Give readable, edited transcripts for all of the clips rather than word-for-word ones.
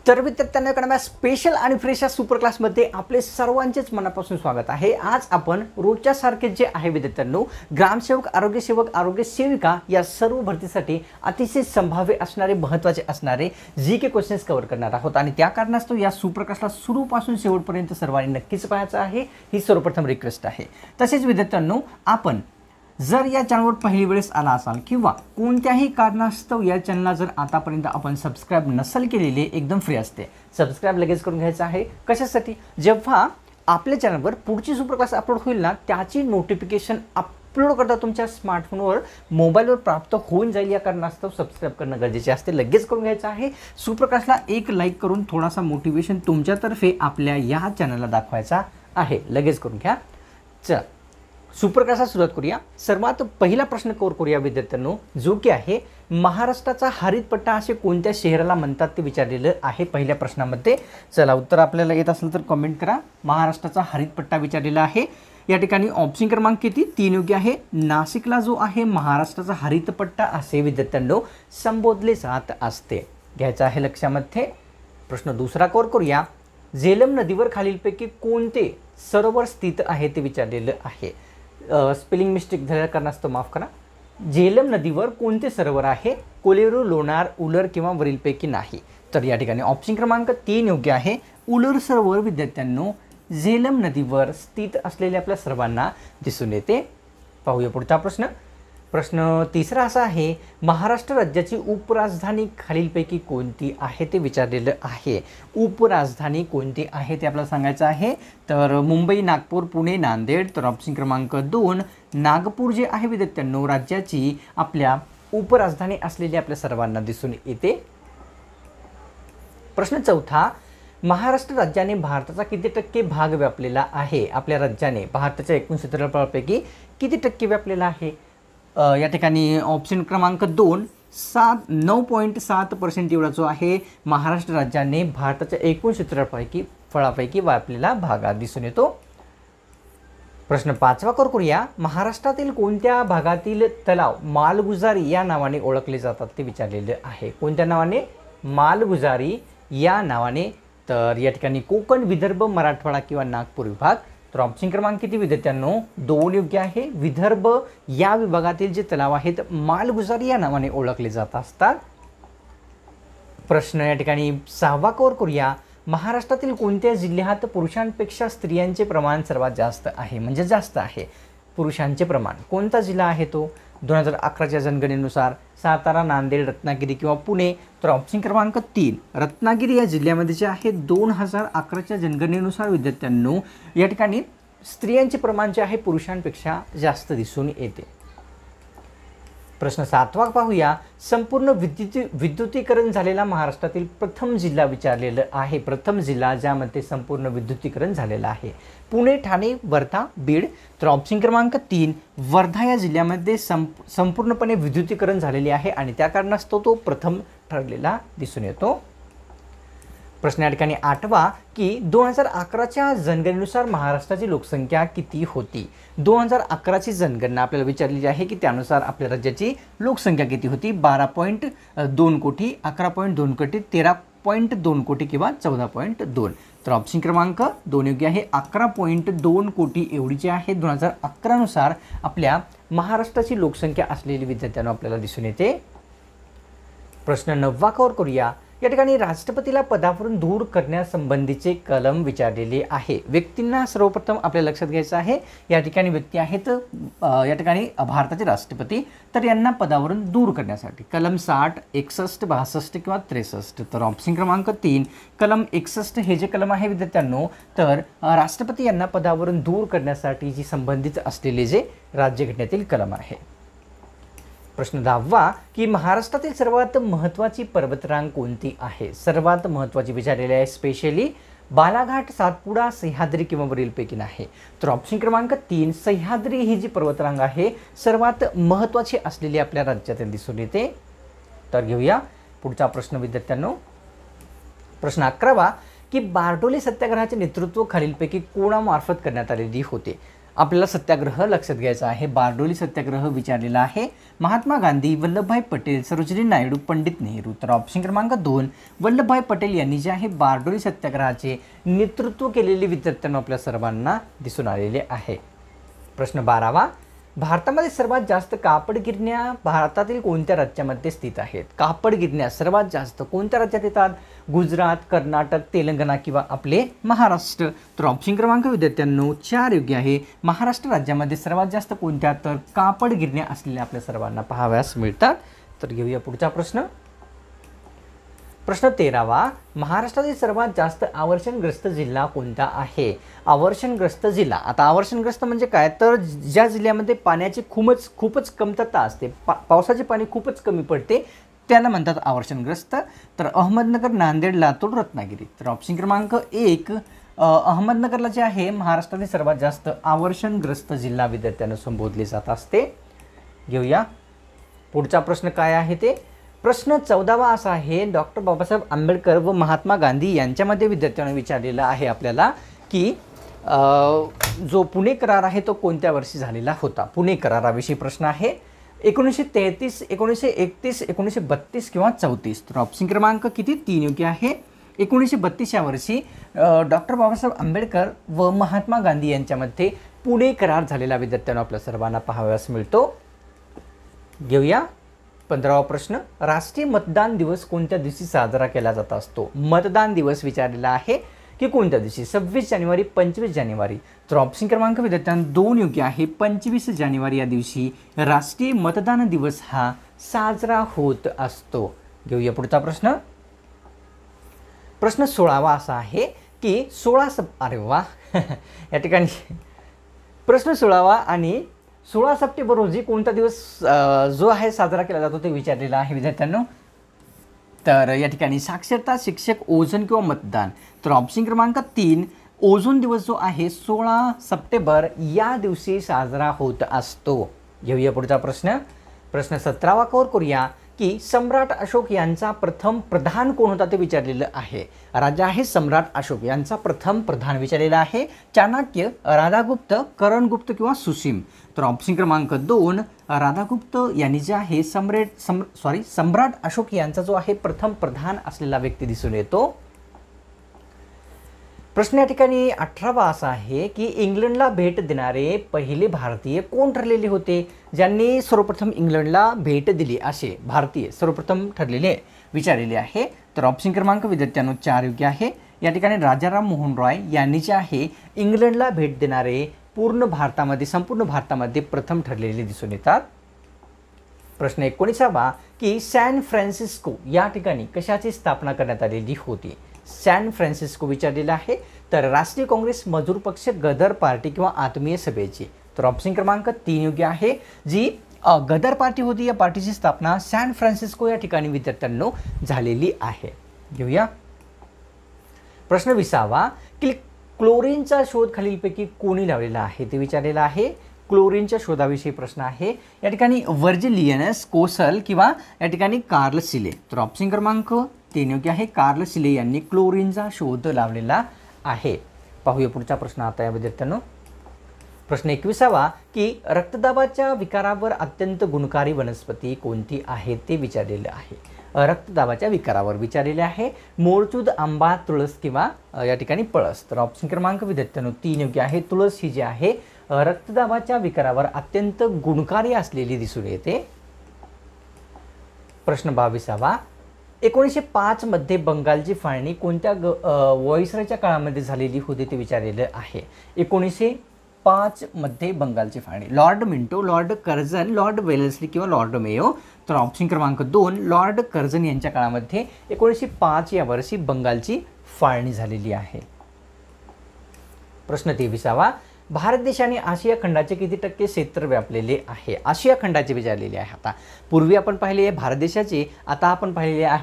तर विद्यार्थ्यांना एका स्पेशल आणि फ्रेश सुपर क्लासमध्ये आपले सर्वांचेच मनापासून स्वागत आहे। आज आपण रोजच्या सारखे जे आहे विद्यार्थ्यांनो ग्रामसेवक, आरोग्य सेविका या सर्व भरतीसाठी अतिशय संभाव्य असणारे महत्त्वाचे असणारे जीके क्वेश्चन्स कव्हर करणार आहोत आणि त्या कारणास्तव या सुपर क्लासला सुरूपासून शेवटपर्यंत सर्वांनी नक्कीच पाहायचं आहे, ही सर्वप्रथम रिक्वेस्ट आहे। तसेच विद्यार्थ्यांनो आपण जर या चॅनलवर पहिली वेळेस आला असाल किंवा कोणत्याही कारणास्तव या चॅनलला जर आतापर्यंत आपण सबस्क्राइब नसेल केलेले एकदम फ्री असते, सबस्क्राइब लगेच करून घ्यायचं आहे। कशासाठी? जेव्हा आपल्या चॅनलवर पुढची सुपर क्लास अपलोड होईल ना त्याची नोटिफिकेशन अपलोड करता तुमच्या स्मार्टफोनवर मोबाईलवर प्राप्त होऊन जाईल, या कारणास्तव सबस्क्राइब करणं गरजेचे असते, लगेच करून घ्यायचं आहे। सुपर क्लासला एक लाईक करून थोडासा मोटिवेशन तुमच्यातर्फे आपल्या या चॅनलला दाखवायचा आहे, लगेच करून घ्या। चल सुपर क्लासला सुरुवात करूया। सर्वात पहिला प्रश्न कव्हर करूया विद्यार्थ्यांनो, जो की आहे महाराष्ट्राचा हरित पट्टा असे कोणत्या शहराला म्हणतात ते विचारलेलं आहे पहिल्या प्रश्नामध्ये। चला उत्तर आपल्याला येत असेल तर कमेंट करा। महाराष्ट्राचा हरित पट्टा विचारलेला आहे। या ठिकाणी ऑप्शन क्रमांक किती? 3 योग्य आहे। नाशिकला जो आहे महाराष्ट्राचा हरित पट्टा असे विद्यार्थ्यांनो संबोधले जात असते, घ्यायचं आहे लक्षामध्ये। प्रश्न दुसरा कव्हर करूया। झेलम नदीवर खालीलपैकी कोणते सरोवर स्थित आहे ते विचारलेलं आहे। स्पेलिंग मिस्टेक झाल्या कारणास्तव माफ करा। झेलम नदीवर कोणते सरोवर आहे? कोलेरू, लोणार, उलर किंवा वरीलपैकी नाही। तर या ठिकाणी ऑप्शन क्रमांक 3 योग्य आहे। उलर सरोवर विद्यार्थ्यांनो झेलम नदीवर स्थित असलेल्या आपल्या सर्वांना दिसून येते। पाहूया पुढचा प्रश्न। प्रश्न तिसरा असा आहे, महाराष्ट्र राज्याची उपराजधानी खालीलपैकी कोणती आहे ते विचारलेलं आहे। उपराजधानी कोणती आहे ते आपल्याला सांगायचं आहे। तर मुंबई, नागपूर, पुणे, नांदेड। तर ऑप्शन क्रमांक 2 नागपूर जे आहे विद्यार्थ्यांनो राज्याची आपल्या उपराजधानी असलेली आपल्या सर्वांना दिसून येते। प्रश्न चौथा, महाराष्ट्र राज्याने भारताचा किती टक्के भाग व्यापलेला आहे? आपल्या राज्याने भारताच्या एकूण क्षेत्रफळापैकी किती टक्के व्यापलेला आहे? या ठिकाणी ऑप्शन क्रमांक 2 9.7% एवढा जो आहे महाराष्ट्र राज्याने भारताच्या एकूण क्षेत्रफळापैकी व्यापलेला भाग दिसून येतो। प्रश्न 5वा करूया। महाराष्ट्रातील कोणत्या भागातील तलाव मालगुजारी या नावाने ओळखले जातात ते विचारलेले आहे। कोणत्या नावाने? मालगुजारी या नावाने। तर या ठिकाणी कोकण, विदर्भ, मराठवाडा किंवा नागपूर विभाग। तर ऑप्शन क्रमांक किती विद्यार्थ्यांनो? 2 योग्य आहे। विदर्भ या विभागातील जे तलाव आहेत मालगुजारी या नावाने ओळखले जात असतात। प्रश्न या ठिकाणी 6वा कव्हर करूया। महाराष्ट्रातील कोणत्या जिल्ह्यात पुरुषांपेक्षा स्त्रियांचे प्रमाण सर्वात जास्त आहे? म्हणजे जास्त आहे पुरुषांचे प्रमाण। कोणता जिल्हा आहे तो? 2011च्या जनगणनेनुसार सातारा, नांदेड, रत्नागिरी किंवा पुणे। तर ऑप्शन क्रमांक 3 रत्नागिरी या जिल्ह्यामध्ये जे आहे 2011च्या जनगणनेनुसार विद्यार्थ्यांनो या ठिकाणी स्त्रियांचे प्रमाण जे आहे पुरुषांपेक्षा जास्त दिसून येते। प्रश्न 7वा पाहूया। संपूर्ण विद्युतीकरण झालेला महाराष्ट्रातील प्रथम जिल्हा विचारलेलं आहे। प्रथम जिल्हा ज्यामध्ये संपूर्ण विद्युतीकरण झालेलं आहे। पुणे, ठाणे, वर्धा, बीड। तर ऑप्शन क्रमांक 3 वर्धा या जिल्ह्यामध्ये संपूर्णपणे विद्युतीकरण झालेले आहे आणि त्या कारणास्तव तो प्रथम ठरलेला दिसून येतो। प्रश्न या ठिकाणी 8वा की 2011च्या जनगणनेनुसार महाराष्ट्राची लोकसंख्या किती होती? 2011ची जनगणना आपल्याला विचारलेली आहे की त्यानुसार आपल्या राज्याची लोकसंख्या किती होती? 12.2 कोटी, 11.2 कोटी, 13.2 कोटी किंवा 14.2। तर ऑप्शन क्रमांक 2 योग्य आहे। 11.2 कोटी एवढी जी आहे 2011 नुसार आपल्या महाराष्ट्राची लोकसंख्या असलेली विद्यार्थ्यांना आपल्याला दिसून येते। प्रश्न 9वा कव्हर करूया। या ठिकाणी राष्ट्रपतीला पदावरून दूर करण्यासंबंधीचे कलम विचारलेले आहे। व्यक्तींना सर्वप्रथम आपल्याला लक्षात घ्यायचं आहे, या ठिकाणी व्यक्ती आहेत या ठिकाणी भारताचे राष्ट्रपती, तर यांना पदावरून दूर करण्यासाठी कलम 60, 61, 62 किंवा 63। तर ऑप्शन क्रमांक 3 कलम 61 हे जे कलम आहे विद्यार्थ्यांनो तर राष्ट्रपती यांना पदावरून दूर करण्यासाठी जी संबंधित असलेले जे राज्यघटनेतील कलम आहे। प्रश्न 10वा की महाराष्ट्रातील सर्वात महत्त्वाची पर्वतरांग कोणती आहे? सर्वात महत्त्वाची विचारलेली आहे स्पेशली बालाघाट, सातपुडा, सह्याद्री किंवा वरीलपैकी नाही। तर ऑप्शन क्रमांक 3 सह्याद्री ही जी पर्वतरांग आहे सर्वात महत्त्वाची असलेली आपल्या राज्यातील दिसून येते। तर घेऊया पुढचा प्रश्न विद्यार्थ्यांनो। प्रश्न 11वा की बारडोली सत्याग्रहाचे नेतृत्व खालीलपैकी कोणामार्फत करण्यात आलेली होते? आपल्याला सत्याग्रह लक्षात घ्यायचा आहे. बारडोली सत्याग्रह विचारलेला आहे. महात्मा गांधी, वल्लभभाई पटेल, सरोजिनी नायडू, पंडित नेहरू. तर ऑप्शन क्रमांक 2 वल्लभभाई पटेल यांनी जे आहे बारडोली सत्याग्रहाचे नेतृत्व केलेले विद्यार्थ्यांना आपल्या सर्वांना दिसून आलेले आहे. प्रश्न 12वा, भारतामध्ये सर्वात जास्त कापड गिरण्या भारतातील कोणत्या राज्यामध्ये स्थित आहेत? कापड गिरण्या सर्वात जास्त कोणत्या राज्यात येतात? गुजरात, कर्नाटक, तेलंगणा किंवा आपले महाराष्ट्र. तर ऑप्शन क्रमांक विद्यार्थ्यांनो 4 योग्य आहे. महाराष्ट्र राज्यामध्ये सर्वात जास्त कोणत्या? तर कापड गिरण्या असलेल्या आपल्या सर्वांना पाहाव्यास मिळतात. तर घेऊया पुढचा प्रश्न. प्रश्न 13वा, महाराष्ट्रातील सर्वात जास्त आवर्षणग्रस्त जिल्हा कोणता आहे? आवर्षणग्रस्त जिल्हा, आता आवर्षणग्रस्त म्हणजे काय? तर ज्या जिल्ह्यामध्ये पाण्याची खूपच कमतरता असते, पावसाचे पाणी खूपच कमी पडते, त्याला म्हणतात आवर्षणग्रस्त. तर अहमदनगर, नांदेड, लातूर, रत्नागिरी. तर ऑप्शन क्रमांक 1 अहमदनगरला जे आहे महाराष्ट्रातील सर्वात जास्त आवर्षणग्रस्त जिल्हा विद्यार्थ्यांना संबोधले जात असते. घेऊया पुढचा प्रश्न काय आहे ते. प्रश्न 14वा असा आहे, डॉक्टर बाबासाहेब आंबेडकर व महात्मा गांधी यांच्यामध्ये विद्यार्थ्यांना विचारलेला आहे आपल्याला की जो पुणे करार आहे तो कोणत्या वर्षी झालेला होता? पुणे कराराविषयी प्रश्न आहे. 1933, 1931, 1932 किंवा 34. तर ऑप्शन क्रमांक किती? 3 योग्य आहे. 1932 या वर्षी डॉक्टर बाबासाहेब आंबेडकर व महात्मा गांधी यांच्यामध्ये पुणे करार झालेला विद्यार्थ्यांना आपल्या सर्वांना पाहाव्यास मिळतो. घेऊया 15वा प्रश्न, राष्ट्रीय मतदान दिवस कोणत्या दिवशी साजरा केला जात असतो? मतदान दिवस विचारलेला आहे की कोणत्या दिवशी? 26 जानेवारी, 25 जानेवारी. तर ऑप्शन क्रमांक विद्यार्थ्यांना 2 योग्य आहे. 25 जानेवारी या दिवशी राष्ट्रीय मतदान दिवस हा साजरा होत असतो. घेऊया पुढचा प्रश्न. प्रश्न 16वा असा आहे की अरे वा या ठिकाणी प्रश्न 16वा आणि 16 सप्टेंबर रोजी कोणता दिवस जो आहे साजरा केला जातो ते विचारलेला आहे विद्यार्थ्यांनो. तर या ठिकाणी साक्षरता, शिक्षक, ओझोन किंवा मतदान. तर ऑप्शन क्रमांक 3 ओझोन दिवस जो आहे 16 सप्टेंबर या दिवशी साजरा होत असतो. घेऊया पुढचा प्रश्न. प्रश्न 17वा कव्हर करूया की सम्राट अशोक यांचा प्रथम प्रधान कोण होता ते विचारलेलं आहे. राजा आहे सम्राट अशोक यांचा प्रथम प्रधान विचारलेला आहे. चाणक्य, राधागुप्त, करणगुप्त किंवा सुसीम. तर ऑप्शन क्रमांक 2 राधागुप्त यांनी जे आहे सम्राट अशोक यांचा जो आहे प्रथम प्रधान असलेला व्यक्ती दिसून येतो. प्रश्न या ठिकाणी 18वा असा आहे की इंग्लंडला भेट देणारे पहिले भारतीय कोण ठरलेले होते? ज्यांनी सर्वप्रथम इंग्लंडला भेट दिली असे भारतीय सर्वप्रथम ठरलेले विचारलेले आहे. तर ऑप्शन क्रमांक विद्यार्थ्यांनो 4 योग्य आहे. या ठिकाणी राजाराम मोहन रॉय यांनी जे आहे इंग्लंडला भेट देणारे संपूर्ण भारतामध्ये प्रथम ठरलेले दिसून येतात. प्रश्न 19वा की सॅन फ्रान्सिस्को या ठिकाणी कशाची स्थापना करण्यात आलेली होती? सॅन फ्रान्सिस्को विचारलेला आहे. तर राष्ट्रीय काँग्रेस, मजूर पक्ष, गदर पार्टी किंवा आत्मीय सभेची. तर ऑप्शन क्रमांक 3 योग्य आहे. जी गदर पार्टी होती या पार्टीची स्थापना सॅन फ्रान्सिस्को या ठिकाणी विद्यार्थ्यांनो झालेली आहे. घेऊया प्रश्न 20वा की क्लोरीनचा शोध खालीलपैकी कोणी लावलेला आहे ते विचारलेला आहे. क्लोरीनच्या शोधाविषयी प्रश्न आहे. या ठिकाणी व्हर्जिलियनस, कोसल किंवा या ठिकाणी कार्ल सिले. तर ऑप्शन क्रमांक 3 योग्य आहे. कार्ल सिले यांनी क्लोरीनचा शोध लावलेला आहे. पाहूया पुढचा प्रश्न आता या विद्यार्थ्यांनो. प्रश्न 21वा की रक्तदाबाच्या विकारावर अत्यंत गुणकारी वनस्पती कोणती आहे ते विचारलेले आहे. रक्तदाबाच्या विकारावर विचारलेले आहे. मोरचूद, आंबा, तुळस किंवा या ठिकाणी पळस. तर ऑप्शन क्रमांक विद्यार्थ्यांनो 3 योग्य आहे. तुळस ही जी आहे रक्तदाबाच्या विकारावर अत्यंत गुणकारी असलेली दिसून येते. प्रश्न 22वा 1905 मध्ये बंगालची फाळणी कोणत्या व्हॉइसरॉयच्या काळामध्ये झालेली होती ते विचारलेलं आहे. 1905 मध्ये बंगालची फाळणी Lord Minto, Lord Curzon, Lord Wellesley किंवा लॉर्ड मेयो. तर ऑप्शन क्रमांक 2 लॉर्ड कर्झन यांच्या काळामध्ये 1905 या वर्षी बंगालची फाळणी झालेली आहे. प्रश्न 23वा भारत देशाने आशिया खंडाचे किती टक्के क्षेत्र व्यापलेले आहे? आशिया खंडाचे विचारलेले आहे. आता पूर्वी आपण पाहिले आहे भारत देशाचे, आता आपण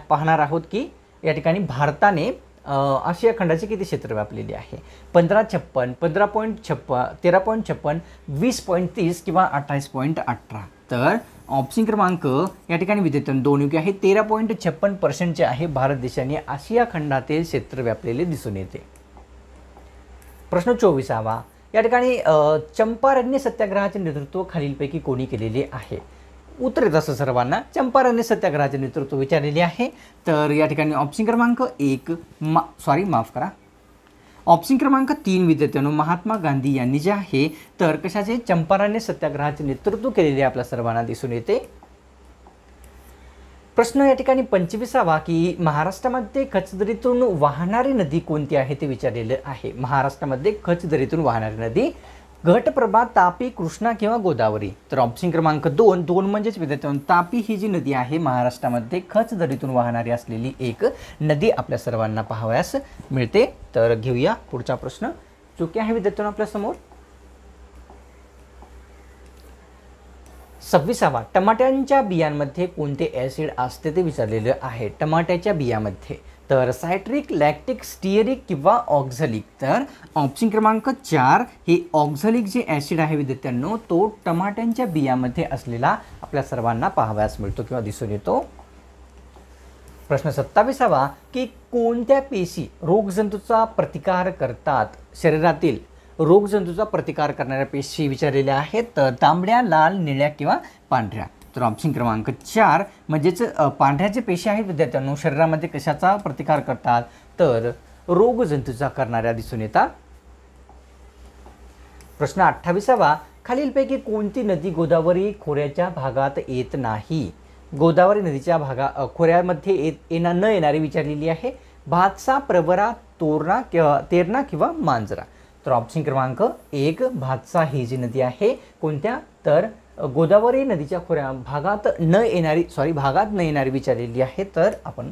पाहणार आहोत की या ठिकाणी भारताने आशिया खंडाचे किती क्षेत्र व्यापलेले आहे. 15.56, 15.56, 13.56, 20.30 किंवा 28.18. तर ऑप्शन क्रमांक या ठिकाणी विद्यार्थ्यांनो 2 योग्य आहे. 13.56% जे आहे भारत देशाने आशिया खंडातील क्षेत्र व्यापलेले दिसून येते. प्रश्न 24वा या ठिकाणी चंपारण्य सत्याग्रहाचे नेतृत्व खालीलपैकी कोणी केलेले आहे? उत्तर येत असं सर्वांना, चंपारण्य सत्याग्रहाचे नेतृत्व विचारलेले आहे. तर या ठिकाणी ऑप्शन क्रमांक 1 ऑप्शन क्रमांक 3 विद्यार्थ्यांनो महात्मा गांधी यांनी जे आहे तर कशाचे चंपारण्य सत्याग्रहाचे नेतृत्व केलेले आपल्या सर्वांना दिसून येते. प्रश्न या ठिकाणी 25वा की महाराष्ट्रामध्ये कचदरीतून वाहणारी नदी कोणती आहे ते विचारलेलं आहे. महाराष्ट्रामध्ये कचदरीतून वाहणारी नदी घटप्रभा, तापी, कृष्णा किंवा गोदावरी. तर ऑप्शन क्रमांक 2 म्हणजेच विद्यार्थ्यांनो तापी ही जी नदी आहे महाराष्ट्रामध्ये कचदरीतून वाहणारी असलेली एक नदी आपल्या सर्वांना पाहावयास मिळते. तर घेऊया पुढचा प्रश्न जो की आहे विद्यार्थ्यांनो आपल्या समोर 26वा टमाट्यांच्या बियांमध्ये कोणते ॲसिड असते ते विचारलेलं आहे. टमाट्याच्या बियामध्ये तर सायट्रिक, लॅक्टिक, स्टिअरिक किंवा ऑक्झॅलिक. तर ऑप्शन क्रमांक 4 हे ऑक्झॅलिक जे ॲसिड आहे विद्यार्थ्यांनो तो टमाट्यांच्या बियामध्ये असलेला आपल्या सर्वांना पाहावयास मिळतो किंवा दिसून येतो. प्रश्न 27वा की कोणत्या पेशी रोगजंतूचा प्रतिकार करतात? शरीरातील रोगजंतूचा प्रतिकार करणाऱ्या पेशी विचारलेल्या आहेत. तर तांबड्या, लाल, निळ्या किंवा पांढऱ्या. तर ऑप्शन क्रमांक 4 म्हणजेच पांढऱ्याचे पेशी आहेत विद्यार्थ्यांनो शरीरामध्ये कशाचा प्रतिकार करतात? तर रोगजंतूचा करणाऱ्या दिसून येतात. प्रश्न 28वा खालीलपैकी कोणती नदी गोदावरी खोऱ्याच्या भागात येत नाही? गोदावरी नदीच्या खोऱ्यामध्ये न येणारी विचारलेली आहे. भातसा, प्रवरा, तेरणा किंवा मांजरा. तर ऑप्शन क्रमांक 1 भातसा ही जी नदी आहे कोणत्या तर गोदावरी नदीच्या भागात न येणारी विचारलेली आहे. तर आपण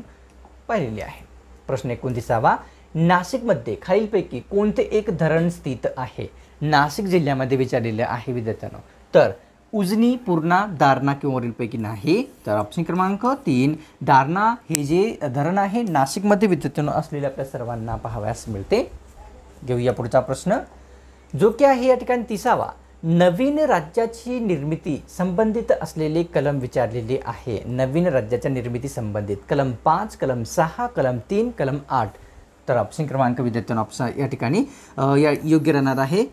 पाहिलेली आहे. प्रश्न 29वा नाशिकमध्ये खालीलपैकी कोणते एक धरण स्थित आहे? नाशिक जिल्ह्यामध्ये विचारलेले आहे विद्यार्थ्यांनो. तर उजनी, पूर्णा, दारणा किंवा वरीलपैकी नाही. तर ऑप्शन क्रमांक 3 दारणा हे जे धरण आहे नाशिकमध्ये विद्यार्थ्यांनो असलेले आपल्या सर्वांना पाहावयास मिळते. घेऊया पुढचा प्रश्न जो की आहे या ठिकाणी 30वा नवीन राज्याची निर्मिती संबंधित असलेले कलम विचारलेले आहे. नवीन राज्याच्या निर्मिती संबंधित कलम 5, कलम 6, कलम 3, कलम 8. तर ऑप्शन क्रमांक विद्यार्थ्यांनो ऑप्शन या ठिकाणी योग्य राहणार आहे.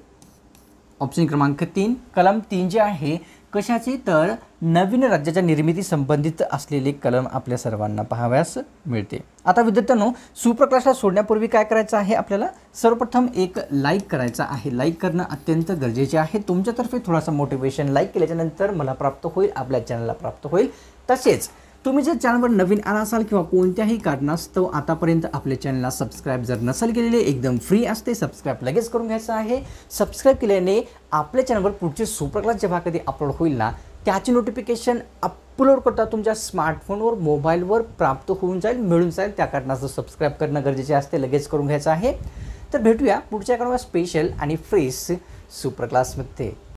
ऑप्शन क्रमांक 3 कलम 3 जे आहे कशाचे तर नवीन राज्याच्या निर्मिती संबंधित असलेले कलम आपल्या सर्वांना पाहावयास मिळते. आता विद्यार्थ्यांनो सुप्रकाशला सोडण्यापूर्वी काय करायचं आहे आपल्याला सर्वप्रथम एक लाईक करायचा आहे. लाईक करणं अत्यंत गरजेचे आहे. तुमच्यातर्फे थोडासा मोटिवेशन लाईक केल्याच्या नंतर मला प्राप्त होईल, आपल्या चॅनलला प्राप्त होईल. तसेच तुम्ही जर चॅनलवर नवीन आला असाल किंवा कोणत्याही कारणास्तव आतापर्यंत आपल्या चॅनलला सबस्क्राईब जर नसेल केलेले एकदम फ्री असते, सबस्क्राईब लगेच करून घ्यायचं आहे. सबस्क्राईब केल्याने आपल्या चॅनलवर पुढचे सुप्रक्लास जेव्हा कधी अपलोड होईल ना त्याची नोटिफिकेशन अपलोड करता तुमच्या स्मार्टफोनवर मोबाईलवर प्राप्त होऊन जाईल, मिळून जाईल. त्या कारणाचं सबस्क्राईब करणं गरजेचे असते, लगेच करून घ्यायचं आहे. तर भेटूया पुढच्या कारणावर स्पेशल आणि फ्रेश सुप्रक्लासमध्ये.